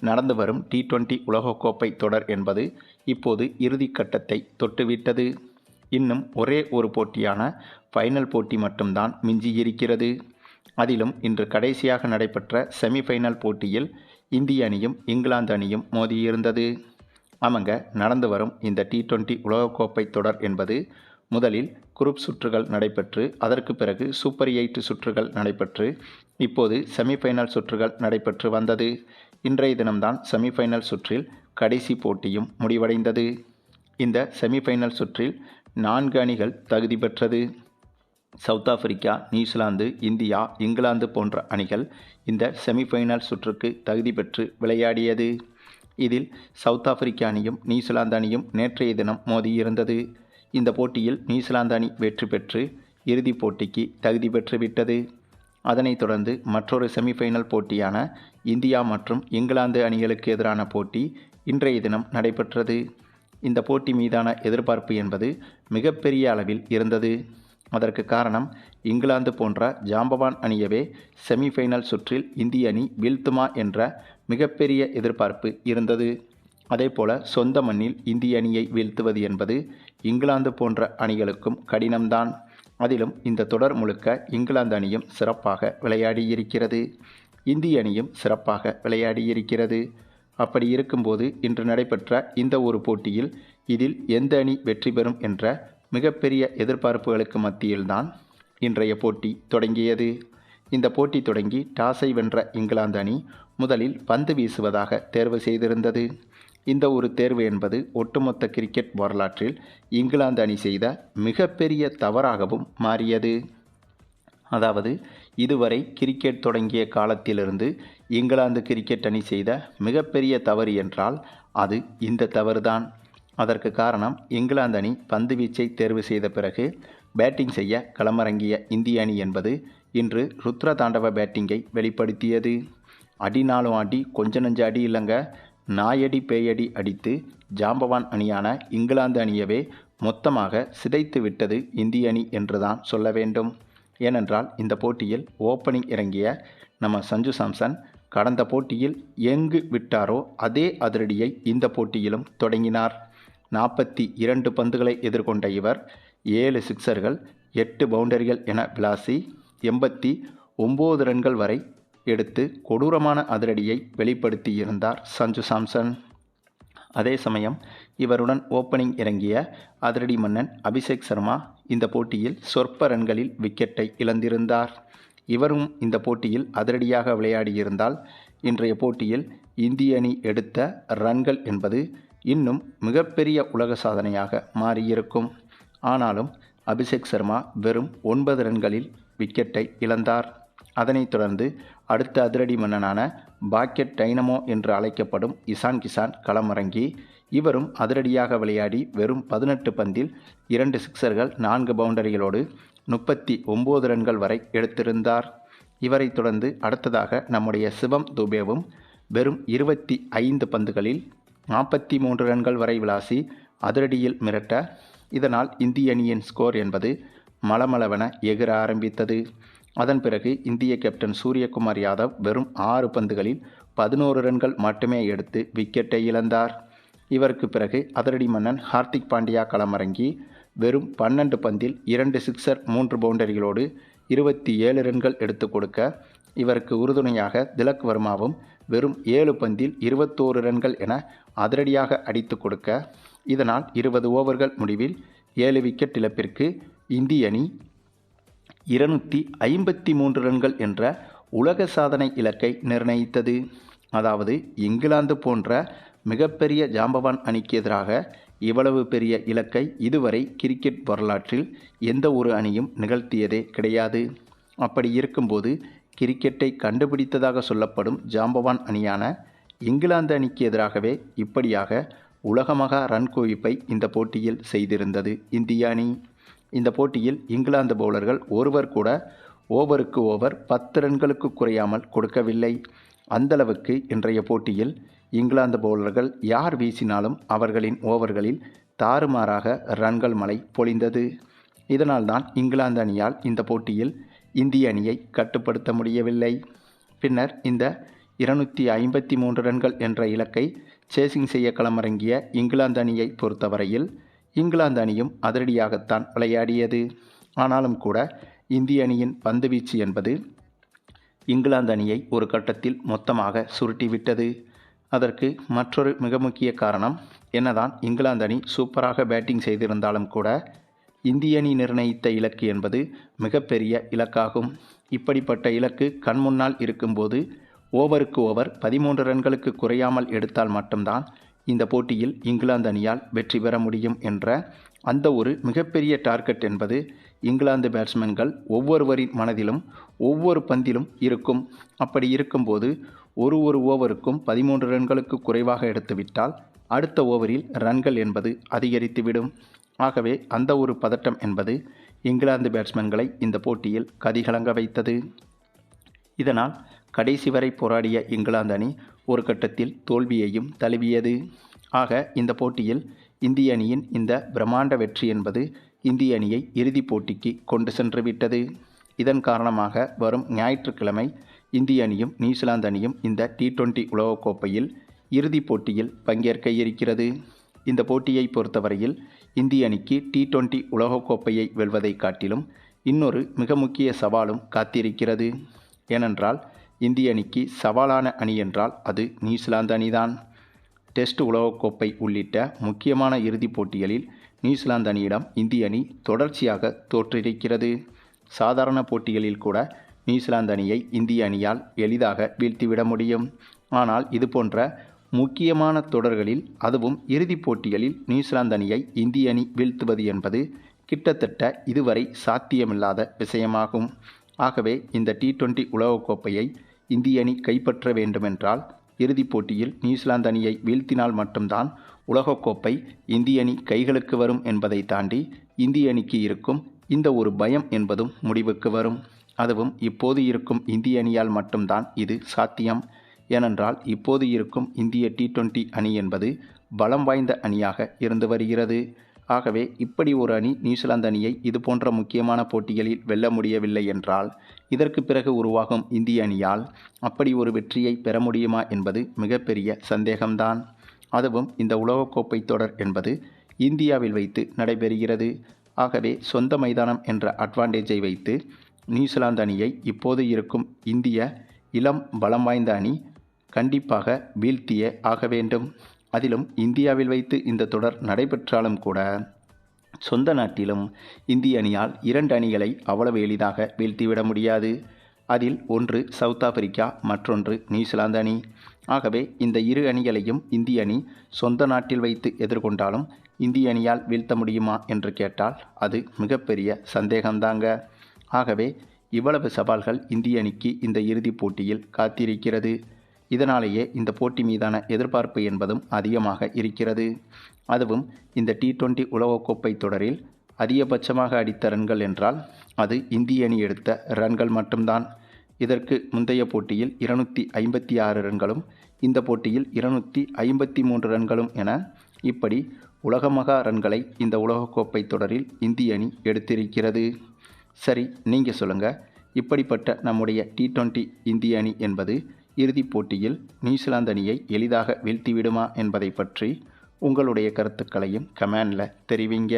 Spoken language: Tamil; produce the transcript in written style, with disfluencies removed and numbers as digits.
நடந்து வரும் T20 உலகக்கோப்பை தொடர் என்பது இப்போது இறுதிக்கட்டத்தை தொட்டுவிட்டது. இன்னும் ஒரே ஒரு போட்டியான ஃபைனல் போட்டி மட்டும்தான் மிஞ்சியிருக்கிறது. அதிலும் இன்று கடைசியாக நடைபெற்ற செமிஃபைனல் போட்டியில் இந்திய அணியும் இங்கிலாந்து அணியும் மோதியிருந்தது. ஆமாங்க, நடந்து வரும் இந்த T20 உலகக்கோப்பை தொடர் என்பது முதலில் குரூப் சுற்றுகள் நடைபெற்று அதற்கு பிறகு சூப்பர் 8 சுற்றுகள் நடைபெற்று இப்போது செமிஃபைனல் சுற்றுகள் நடைபெற்று வந்தது. இன்றைய தினம்தான் செமிஃபைனல் சுற்றில் கடைசி போட்டியும் முடிவடைந்தது. இந்த செமிஃபைனல் சுற்றில் 4 அணிகள் தகுதி பெற்றது. South Africa, New Zealand, India, England போன்ற அணிகள் இந்த செமிஃபைனல் சுற்றுக்கு தகுதி பெற்று விளையாடியது. இதில் சவுத் ஆப்பிரிக்கா அணியும் நியூசிலாந்து அணியும் நேற்றைய தினம் மோதியிருந்தது. இந்த போட்டியில் நியூசிலாந்து அணி வெற்றி பெற்று இறுதிப் போட்டிக்கு தகுதி பெற்றுவிட்டது. அதனைத் தொடர்ந்து மற்றொரு செமிஃபைனல் போட்டியான இந்தியா மற்றும் இங்கிலாந்து அணிகளுக்கு எதிரான போட்டி இன்றைய தினம் நடைபெற்றது. இந்த போட்டி மீதான எதிர்பார்ப்பு என்பது மிகப்பெரிய அளவில் இருந்தது. அதற்கு காரணம், இங்கிலாந்து போன்ற ஜாம்பவான் அணியவே செமிஃபைனல் சுற்றில் இந்திய அணி வீழ்த்துமா என்ற மிகப்பெரிய எதிர்பார்ப்பு இருந்தது. அதேபோல சொந்த மண்ணில் இந்திய அணியை வீழ்த்துவது என்பது இங்கிலாந்து போன்ற அணிகளுக்கும் கடினம்தான். அதிலும் இந்த தொடர் முழுக்க இங்கிலாந்து அணியும் சிறப்பாக விளையாடியிருக்கிறது, இந்திய அணியும் சிறப்பாக விளையாடியிருக்கிறது. அப்படி இருக்கும்போது இன்று நடைபெற்ற இந்த ஒரு போட்டியில் இதில் எந்த அணி வெற்றி பெறும் என்ற மிகப்பெரிய எதிர்பார்ப்புகளுக்கு மத்தியில்தான் இன்றைய போட்டி தொடங்கியது. இந்த போட்டி தொடங்கி டாஸை வென்ற இங்கிலாந்து அணி முதலில் பந்து வீசுவதாக தேர்வு செய்திருந்தது. இந்த ஒரு தேர்வு என்பது ஒட்டுமொத்த கிரிக்கெட் வரலாற்றில் இங்கிலாந்து அணி செய்த மிகப்பெரிய தவறாகவும் மாறியது. அதாவது, இதுவரை கிரிக்கெட் தொடங்கிய காலத்திலிருந்து இங்கிலாந்து கிரிக்கெட் அணி செய்த மிகப்பெரிய தவறு என்றால் அது இந்த தவறுதான். அதற்கு காரணம், இங்கிலாந்து அணி பந்து வீச்சை தேர்வு செய்த பிறகு பேட்டிங் செய்ய களமிறங்கிய இந்திய அணி என்பது இன்று ருத்ர தாண்டவ பேட்டிங்கை வெளிப்படுத்தியது. அடினாலும் அடி, கொஞ்ச நஞ்ச அடி இல்லைங்க, நாயடி பேயடி அடித்து ஜாம்பவான் அணியான இங்கிலாந்து அணியவே மொத்தமாக சிதைத்து விட்டது இந்திய அணி என்றுதான் சொல்ல வேண்டும். ஏனென்றால் இந்த போட்டியில் ஓப்பனிங் இறங்கிய நம்ம சஞ்சு சாம்சன் கடந்த போட்டியில் எங்கு விட்டாரோ அதே அதிரடியை இந்த போட்டியிலும் தொடங்கினார். 42 பந்துகளை எதிர்கொண்ட இவர் 7 சிக்சர்கள், 8 பவுண்டரிகள் என விளாசி 89 ரன்கள் வரை எடுத்து கொடூரமான அதிரடியை வெளிப்படுத்தியிருந்தார் சஞ்சு சாம்சன். அதே சமயம் இவருடன் ஓப்பனிங் இறங்கிய அதிரடி மன்னன் அபிஷேக் சர்மா இந்த போட்டியில் சொற்ப ரன்களில் விக்கெட்டை இழந்திருந்தார். இவரும் இந்த போட்டியில் அதிரடியாக விளையாடியிருந்தால் இன்றைய போட்டியில் இந்திய அணி எடுத்த ரன்கள் என்பது இன்னும் மிகப்பெரிய உலக சாதனையாக மாறியிருக்கும். ஆனாலும் அபிஷேக் சர்மா வெறும் 9 ரன்களில் விக்கெட்டை இழந்தார். அதனைத் தொடர்ந்து அடுத்த அதிரடி மன்னனான பாக்கெட் டைனமோ என்று அழைக்கப்படும் இசான் கிசான் களமிறங்கி இவரும் அதிரடியாக விளையாடி வெறும் 18 பந்தில் 2 சிக்சர்கள், 4 பவுண்டரிகளோடு 39 ரன்கள் வரை எடுத்திருந்தார். இவரை தொடர்ந்து அடுத்ததாக நம்முடைய சிவம் துபேவும் வெறும் 25 பந்துகளில் 43 ரன்கள் வரை விளாசி அதிரடியில் மிரட்ட, இதனால் இந்திய அணியின் ஸ்கோர் என்பது மளமளவென எகிர ஆரம்பித்தது. அதன் பிறகு இந்திய கேப்டன் சூரியகுமார் யாதவ் வெறும் 6 பந்துகளில் 11 ரன்கள் மட்டுமே எடுத்து விக்கெட்டை இழந்தார். இவருக்கு பிறகு அதிரடி மன்னன் ஹார்திக் பாண்டியா களமிறங்கி வெறும் 12 பந்தில் 2 சிக்சர், 3 பவுண்டரிகளோடு 27 ரன்கள் எடுத்து கொடுக்க, இவருக்கு உறுதுணையாக திலக் வர்மாவும் வெறும் 7 பந்தில் 21 ரன்கள் என அதிரடியாக அடித்து கொடுக்க, இதனால் 20 ஓவர்கள் முடிவில் 7 விக்கெட் இழப்பிற்கு இந்திய அணி 253 ரன்கள் என்ற உலக சாதனை இலக்கை நிர்ணயித்தது. அதாவது, இங்கிலாந்து போன்ற மிகப்பெரிய ஜாம்பவான் அணிக்கு எதிராக இவ்வளவு பெரிய இலக்கை இதுவரை கிரிக்கெட் வரலாற்றில் எந்த ஒரு அணியும் நிகழ்த்தியதே கிடையாது. அப்படி இருக்கும்போது கிரிக்கெட்டை கண்டுபிடித்ததாக சொல்லப்படும் ஜாம்பவான் அணியான இங்கிலாந்து அணிக்கு எதிராகவே இப்படியாக உலகமகா ரன் குவிப்பை இந்த போட்டியில் செய்திருந்தது இந்திய அணி. இந்த போட்டியில் இங்கிலாந்து பவுலர்கள் ஒருவர் கூட ஓவருக்கு ஓவர் 10 ரன்களுக்கு குறையாமல் கொடுக்கவில்லை. அந்தளவுக்கு இன்றைய போட்டியில் இங்கிலாந்து பவுலர்கள் யார் வீசினாலும் அவர்களின் ஓவர்களில் தாறுமாறாக ரன்கள் மழை பொழிந்தது. இதனால்தான் இங்கிலாந்து அணியால் இந்த போட்டியில் இந்திய அணியை கட்டுப்படுத்த முடியவில்லை. பின்னர் இந்த 253 ரன்கள் என்ற இலக்கை சேசிங் செய்ய களமிறங்கிய இங்கிலாந்து அணியை பொறுத்தவரையில் இங்கிலாந்து அணியும் அதிரடியாகத்தான் விளையாடியது. ஆனாலும் கூட இந்திய அணியின் பந்துவீச்சு என்பது இங்கிலாந்து அணியை ஒரு கட்டத்தில் மொத்தமாக சுருட்டிவிட்டது. அதற்கு மற்றொரு மிக முக்கிய காரணம், என்னதான் இங்கிலாந்து அணி சூப்பராக பேட்டிங் செய்திருந்தாலும் கூட இந்திய அணி நிர்ணயித்த இலக்கு என்பது மிகப்பெரிய இலக்காகும். இப்படிப்பட்ட இலக்கு கண்முன்னால் இருக்கும்போது ஓவருக்கு ஓவர் 13 ரன்களுக்கு குறையாமல் எடுத்தால் மட்டும்தான் இந்த போட்டியில் இங்கிலாந்து அணியால் வெற்றி பெற முடியும் என்ற அந்த ஒரு மிகப்பெரிய டார்கெட் என்பது இங்கிலாந்து பேட்ஸ்மேன்கள் ஒவ்வொருவரின் மனதிலும் ஒவ்வொரு பந்திலும் இருக்கும். அப்படி இருக்கும்போது ஒரு ஓவருக்கும் 13 ரன்களுக்கு குறைவாக எடுத்துவிட்டால் அடுத்த ஓவரில் ரன்கள் என்பது அதிகரித்துவிடும். ஆகவே அந்த ஒரு பதட்டம் என்பது இங்கிலாந்து பேட்ஸ்மேன்களை இந்த போட்டியில் கதிகலங்க வைத்தது. இதனால் கடைசி வரை போராடிய இங்கிலாந்து அணி ஒரு கட்டத்தில் தோல்வியையும் தழுவியது. ஆக இந்த போட்டியில் இந்திய அணியின் இந்த பிரம்மாண்ட வெற்றி என்பது இந்திய அணியை இறுதிப் போட்டிக்கு கொண்டு சென்று விட்டது. இதன் காரணமாக வரும் ஞாயிற்றுக்கிழமை இந்திய அணியும் நியூசிலாந்து அணியும் இந்த T20 உலகக்கோப்பையில் இறுதிப் போட்டியில் பங்கேற்க இருக்கிறது. இந்த போட்டியை பொறுத்தவரையில் இந்திய அணிக்கு T20 உலகக்கோப்பையை வெல்வதை காட்டிலும் இன்னொரு மிக முக்கிய சவாலும் காத்திருக்கிறது. ஏனென்றால் இந்திய அணிக்கு சவாலான அணி என்றால் அது நியூசிலாந்து அணிதான். டெஸ்ட் உலகக்கோப்பை உள்ளிட்ட முக்கியமான இறுதிப் போட்டிகளில் நியூசிலாந்து அணியிடம் இந்திய அணி தொடர்ச்சியாக தோற்றிருக்கிறது. சாதாரண போட்டிகளில் கூட நியூசிலாந்து அணியை இந்திய அணியால் எளிதாக வீழ்த்திவிட முடியும். ஆனால் இதுபோன்ற முக்கியமான தொடர்களில், அதுவும் இறுதிப் போட்டிகளில் நியூசிலாந்து அணியை இந்திய அணி வீழ்த்துவது என்பது கிட்டத்தட்ட இதுவரை சாத்தியமில்லாத விஷயமாகும். ஆகவே இந்த T20 உலகக்கோப்பையை இந்திய அணி கைப்பற்ற வேண்டுமென்றால் இறுதிப் போட்டியில் நியூசிலாந்து அணியை வீழ்த்தினால் மட்டும்தான் உலகக்கோப்பை இந்திய அணி கைகளுக்கு வரும் என்பதை தாண்டி இந்திய அணிக்கு இருக்கும் இந்த ஒரு பயம் என்பதும் முடிவுக்கு வரும். அதுவும் இப்போது இருக்கும் இந்திய அணியால் மட்டும்தான் இது சாத்தியம். ஏனென்றால் இப்போது இருக்கும் இந்திய T20 அணி என்பது பலம் வாய்ந்த அணியாக இருந்து வருகிறது. ஆகவே இப்படி ஒரு அணி நியூசிலாந்து அணியை இது போன்ற முக்கியமான போட்டிகளில் வெல்ல முடியவில்லை என்றால் இதற்கு பிறகு உருவாகும் இந்திய அணியால் அப்படி ஒரு வெற்றியை பெற முடியுமா என்பது மிகப்பெரிய சந்தேகம்தான். அதுவும் இந்த உலகக்கோப்பை தொடர் என்பது இந்தியாவில் வைத்து நடைபெறுகிறது. ஆகவே சொந்த மைதானம் என்ற அட்வான்டேஜை வைத்து நியூசிலாந்து அணியை இப்போது இருக்கும் இந்திய இளம் பலம் வாய்ந்த அணி கண்டிப்பாக வீழ்த்தியே ஆக வேண்டும். அதிலும் இந்தியாவில் வைத்து இந்த தொடர் நடைபெற்றாலும் கூட சொந்த நாட்டிலும் இந்திய அணியால் 2 அணிகளை அவ்வளவு எளிதாக வீழ்த்திவிட முடியாது. அதில் ஒன்று சவுத் ஆப்பிரிக்கா, மற்றொன்று நியூசிலாந்து அணி. ஆகவே இந்த இரு அணிகளையும் இந்திய அணி சொந்த நாட்டில் வைத்து எதிர்கொண்டாலும் இந்திய அணியால் வீழ்த்த முடியுமா என்று கேட்டால் அது மிகப்பெரிய சந்தேகம்தாங்க. ஆகவே இவ்வளவு சவால்கள் இந்திய அணிக்கு இந்த இறுதிப் போட்டியில் காத்திருக்கிறது. இதனாலேயே இந்த போட்டி மீதான எதிர்பார்ப்பு என்பதும் அதிகமாக இருக்கிறது. அதுவும் இந்த T20 உலகக்கோப்பை தொடரில் அதிகபட்சமாக அடித்த ரன்கள் என்றால் அது இந்திய அணி எடுத்த ரன்கள் மட்டும்தான். இதற்கு முந்தைய போட்டியில் 256 ரன்களும், இந்த போட்டியில் 253 ரன்களும் என இப்படி உலகமகா ரன்களை இந்த உலகக்கோப்பை தொடரில் இந்திய அணி எடுத்திருக்கிறது. சரி, நீங்கள் சொல்லுங்கள், இப்படிப்பட்ட நம்முடைய T20 இந்திய அணி என்பது இறுதிப் போட்டியில் நியூசிலாந்து அணியை எளிதாக வீழ்த்திவிடுமா என்பதை பற்றி உங்களுடைய கருத்துக்களையும் கமெண்டில் தெரிவிங்க.